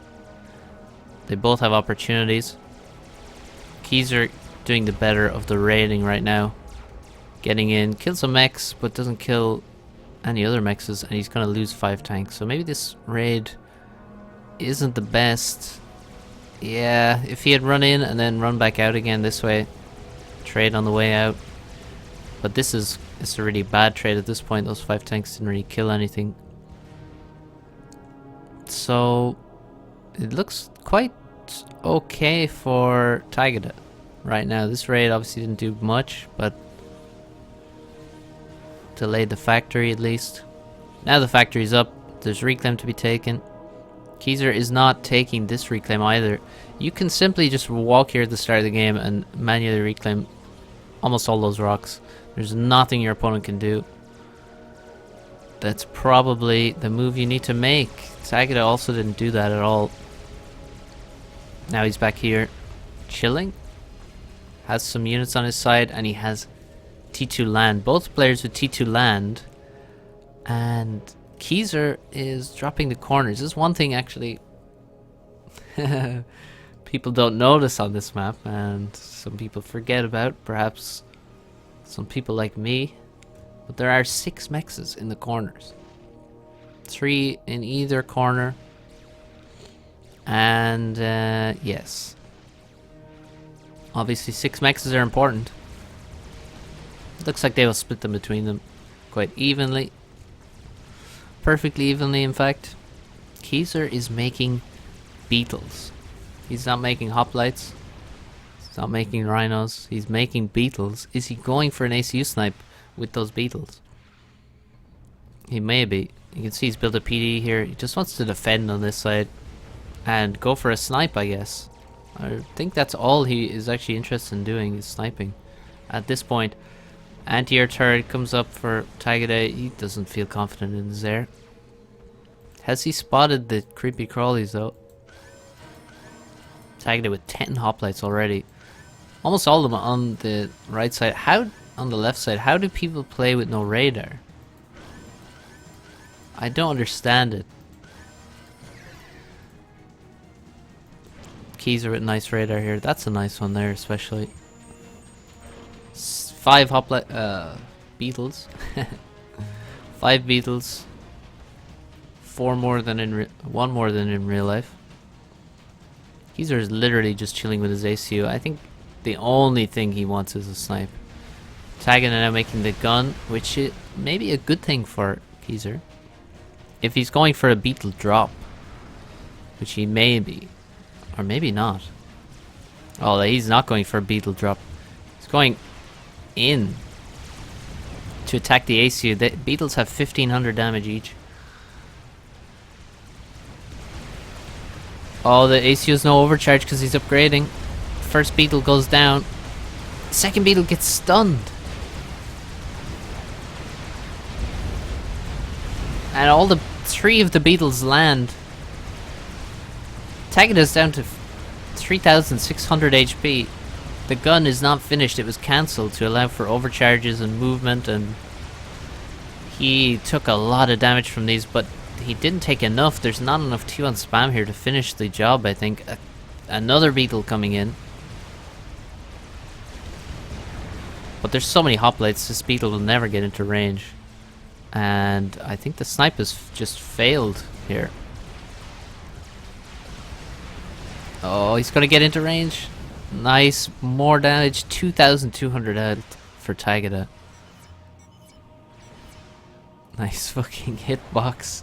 they both have opportunities. Keyser doing the better of the raiding right now. Getting in, kills some mechs, but doesn't kill any other mexes, and he's going to lose 5 tanks. So maybe this raid isn't the best. Yeah, if he had run in and then run back out again this way, trade on the way out. But it's a really bad trade at this point. Those 5 tanks didn't really kill anything. So it looks quite okay for Tagada right now. This raid obviously didn't do much, but delayed the factory at least. Now the factory's up. There's reclaim to be taken. Keyser is not taking this reclaim either. You can simply just walk here at the start of the game and manually reclaim almost all those rocks. There's nothing your opponent can do. That's probably the move you need to make. Tagada also didn't do that at all. Now he's back here chilling. Has some units on his side, and he has T2 land. Both players with T2 land. And Keyser is dropping the corners. This is one thing actually people don't notice on this map, and some people forget about. Perhaps some people like me. But there are 6 mexes in the corners. 3 in either corner. And yes. Obviously 6 mexes are important. Looks like they will split them between them quite evenly. Perfectly evenly, in fact. Keyser is making beetles. He's not making hoplites. He's not making rhinos. He's making beetles. Is he going for an ACU snipe with those beetles? He may be. You can see he's built a PD here. He just wants to defend on this side and go for a snipe, I guess. I think that's all he is actually interested in doing, is sniping at this point. Anti-air turret comes up for Tagada. He doesn't feel confident in his air. Has he spotted the creepy crawlies though? Tagada with 10 hoplites already. Almost all of them on the right side. How on the left side? How do people play with no radar? I don't understand it. Keyser with nice radar here. That's a nice one there, especially. 5 hoplite beetles. 5 beetles. 1 more than in real life. Keezer is literally just chilling with his ACU. I think the only thing he wants is a snipe. Tagada now making the gun, which is maybe a good thing for Keezer. If he's going for a beetle drop, which he may be, or maybe not. Oh, he's not going for a beetle drop. He's going in to attack the ACU. The beetles have 1500 damage each. Oh, the ACU has no overcharge because he's upgrading. First beetle goes down. Second beetle gets stunned. And all the 3 of the beetles land. Tagada's down to 3600 HP. The gun is not finished. It was cancelled to allow for overcharges and movement, and he took a lot of damage from these, but he didn't take enough. There's not enough T1 spam here to finish the job, I think. Another beetle coming in. But there's so many hoplites, this beetle will never get into range. And I think the snipe has just failed here. Oh, he's gonna get into range. Nice, more damage, 2200 health for Tagada. Nice fucking hitbox,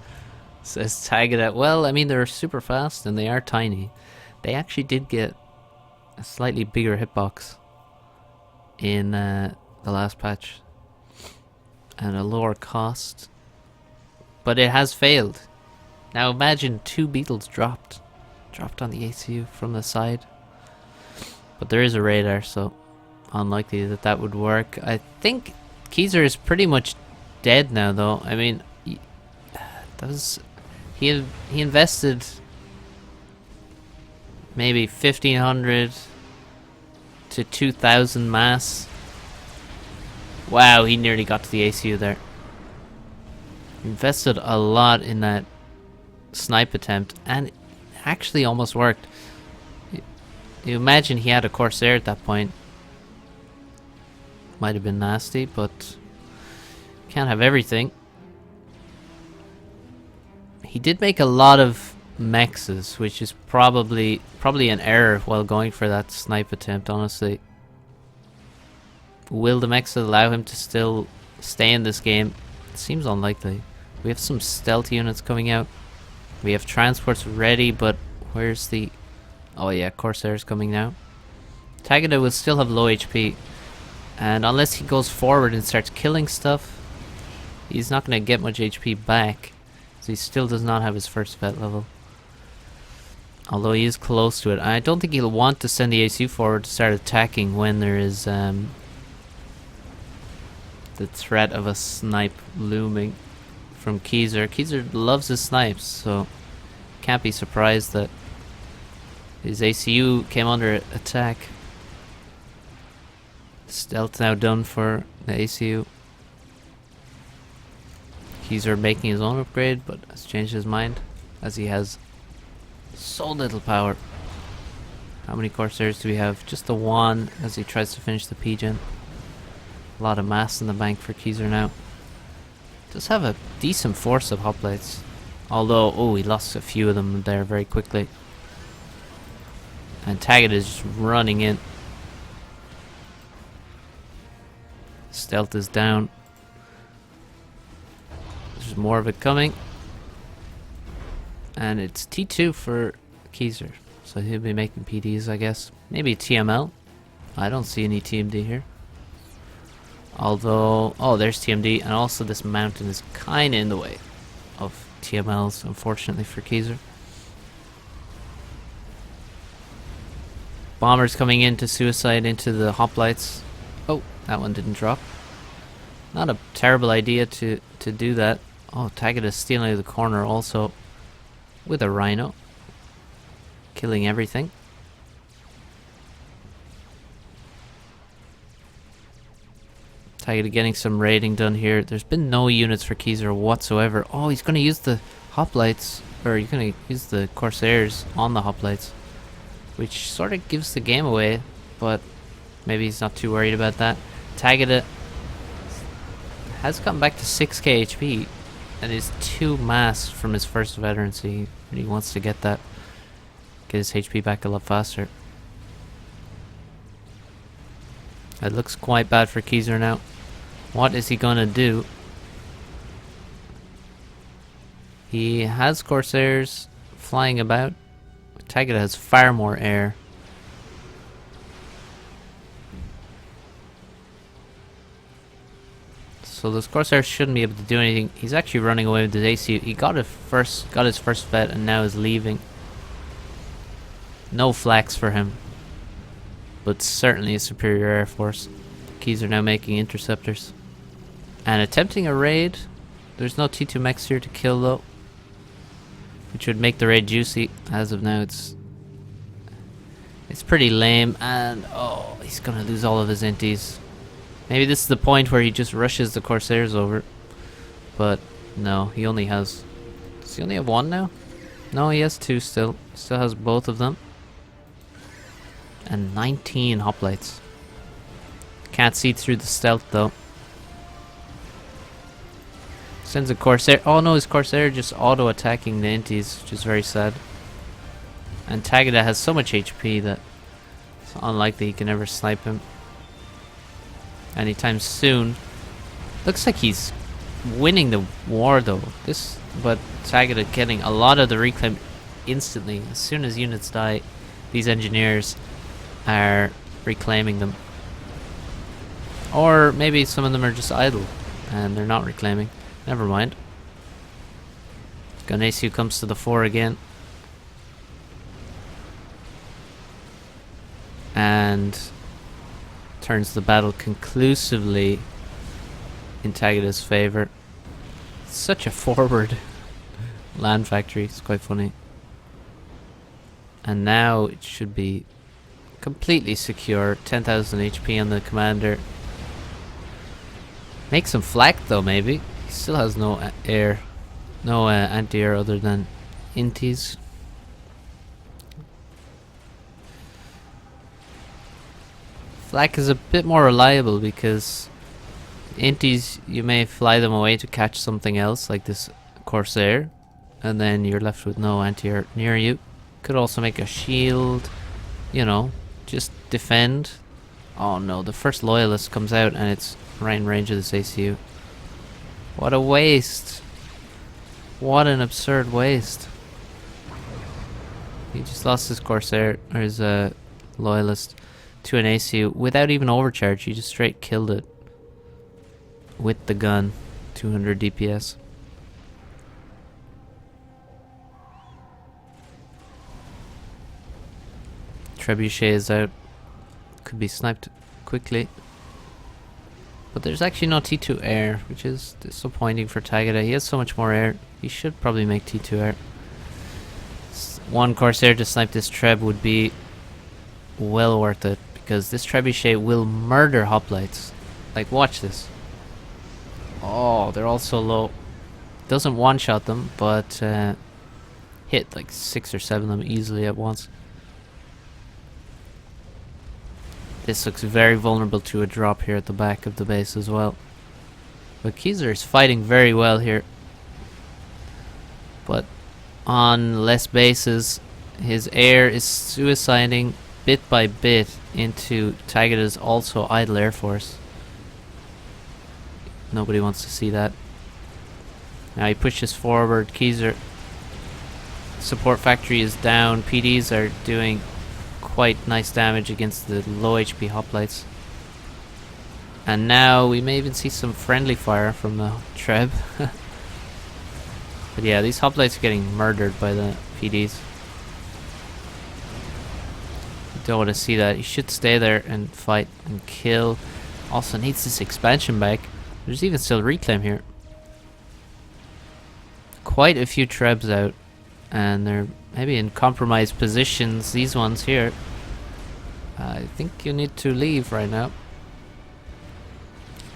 says Tagada. Well, I mean, they're super fast and they are tiny. They actually did get a slightly bigger hitbox in the last patch. And a lower cost. But it has failed. Now imagine 2 beetles dropped on the ACU from the side. But there is a radar, so unlikely that that would work. I think Keezer is pretty much dead now, though. I mean, he invested maybe 1500 to 2000 mass. Wow, he nearly got to the ACU there. Invested a lot in that snipe attempt, and it actually almost worked. You imagine he had a Corsair at that point. Might have been nasty, but can't have everything. He did make a lot of mexes, which is probably an error while going for that snipe attempt, honestly. Will the mexes allow him to still stay in this game? It seems unlikely. We have some stealth units coming out. We have transports ready, but where's the... Oh yeah, Corsair's coming now. Tagada will still have low HP. And unless he goes forward and starts killing stuff, he's not going to get much HP back. So he still does not have his first vet level. Although he is close to it. I don't think he'll want to send the ACU forward to start attacking when there is the threat of a snipe looming from Keezer. Keezer loves his snipes, so can't be surprised that his ACU came under attack. Stealth now done for the ACU. Keezer making his own upgrade, but has changed his mind as he has so little power. How many Corsairs do we have? Just the one as he tries to finish the P-Gen. A lot of mass in the bank for Keezer now. Does have a decent force of hoplites. Although, oh, he lost a few of them there very quickly. And Tagada is just running in. Stealth is down. There's more of it coming. And it's T2 for Keezer. So he'll be making PDs, I guess. Maybe TML. I don't see any TMD here. Although, oh, there's TMD. And also this mountain is kind of in the way of TMLs, unfortunately for Keezer. Bombers coming in to suicide into the hoplites. Oh, that one didn't drop. Not a terrible idea to do that. Oh, Tagada stealing the corner also with a rhino. Killing everything. Tagada getting some raiding done here. There's been no units for Keezer whatsoever. Oh, he's going to use the hoplites, or he's going to use the Corsairs on the hoplites, which sort of gives the game away, but maybe he's not too worried about that. Tagada has gotten back to 6k HP and is 2 mass from his first veterancy. He really wants to get that. get his HP back a lot faster. It looks quite bad for Keyser now. What is he gonna do? He has Corsairs flying about. Tagada has far more air. So those Corsairs shouldn't be able to do anything. He's actually running away with his ACU. He got his first vet and now is leaving. No flax for him. But certainly a superior air force. Keys are now making interceptors. And attempting a raid. There's no T2 mechs here to kill though. Which would make the raid juicy. As of now it's pretty lame. And oh, he's gonna lose all of his inties. Maybe this is the point where he just rushes the Corsairs over. But no, he only has... Does he only have one now? No, he has two still. Still has both of them. And 19 hoplites. Can't see through the stealth though. Sends a Corsair. Oh no, his Corsair just auto-attacking the inties, which is very sad. And Tagada has so much HP that it's unlikely he can ever snipe him anytime soon. Looks like he's winning the war though. But Tagada getting a lot of the reclaim instantly. As soon as units die, these engineers are reclaiming them. Or maybe some of them are just idle and they're not reclaiming. Never mind. Ganesu comes to the fore again. And turns the battle conclusively in Tagada's favor. Such a forward land factory. It's quite funny. And now it should be completely secure. 10,000 HP on the commander. Make some flak though, maybe. He still has no air, no anti-air other than inties. Flak is a bit more reliable because inties, you may fly them away to catch something else like this Corsair, and then you're left with no anti-air near you. Could also make a shield, you know, just defend. Oh no, the first loyalist comes out and it's right in range of this ACU. What a waste. What an absurd waste. He just lost his Corsair, or his loyalist, to an ACU without even overcharge. He just straight killed it with the gun. 200 DPS. Trebuchet is out. Could be sniped quickly. But there's actually no T2 air, which is disappointing for Tagada. He has so much more air. He should probably make T2 air. One Corsair to snipe this Treb would be well worth it, because this Trebuchet will murder hoplites. Like, watch this. Oh, they're all so low. Doesn't one-shot them, but hit like 6 or 7 of them easily at once. This looks very vulnerable to a drop here at the back of the base as well. But Keyser is fighting very well here. But on less bases, his air is suiciding bit by bit into Tagada's also idle air force. Nobody wants to see that. Now he pushes forward. Keyser support factory is down. PDs are doing quite nice damage against the low HP hoplites. And now we may even see some friendly fire from the Treb. But yeah, these hoplites are getting murdered by the PDs. You don't want to see that. You should stay there and fight and kill. Also needs this expansion back. There's even still reclaim here. Quite a few Trebs out. And they're maybe in compromised positions. These ones here. I think you need to leave right now.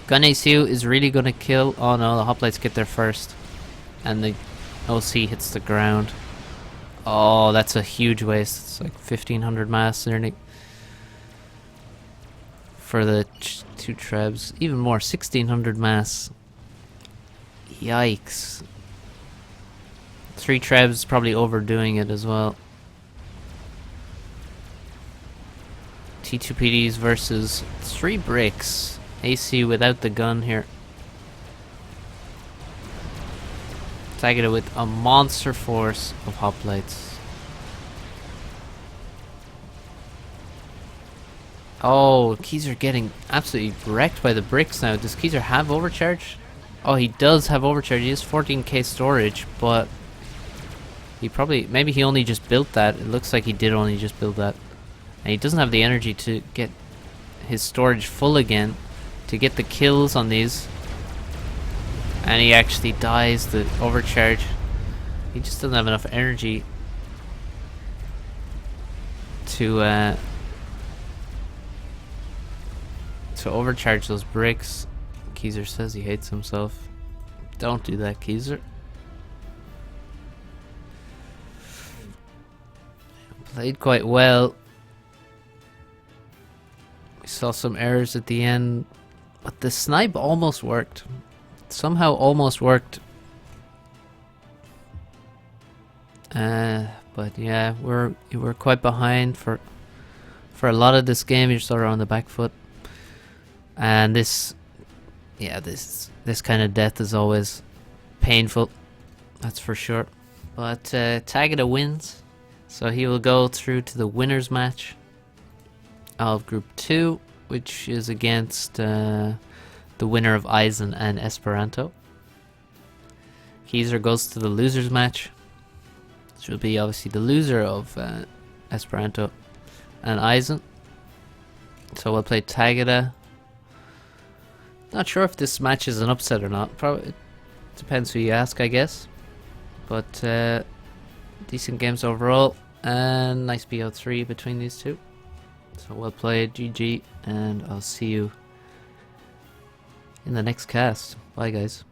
Gun ACU is really gonna kill. Oh no, the hoplites get there first. And the OC hits the ground. Oh, that's a huge waste. It's like 1500 mass nearly. For the two Trebs. Even more, 1600 mass. Yikes. 3 Trebs probably overdoing it as well. T2PDs versus 3 bricks. AC without the gun here. Tagada with a monster force of hoplites. Oh, Keezer getting absolutely wrecked by the bricks now. Does Keezer have overcharge? Oh, he does have overcharge. He has 14k storage, but he probably, maybe he only just built that. It looks like he did only just build that. And he doesn't have the energy to get his storage full again to get the kills on these. And he actually dies the overcharge. He just doesn't have enough energy to overcharge those bricks. Keezer says he hates himself. Don't do that, Keezer. Played quite well. We saw some errors at the end, but the snipe almost worked. Somehow almost worked. But yeah, we're quite behind for a lot of this game. You're sort of on the back foot. And this kind of death is always painful, that's for sure. But Tagada wins, so he will go through to the winners match of Group 2, which is against the winner of Eisen and Esperanto. Keezer goes to the losers match, which will be obviously the loser of Esperanto and Eisen. So we'll play Tagada. Not sure if this match is an upset or not. Probably it depends who you ask, I guess. But decent games overall, and nice BO3 between these two. So we'll play GG, and I'll see you in the next cast. Bye, guys.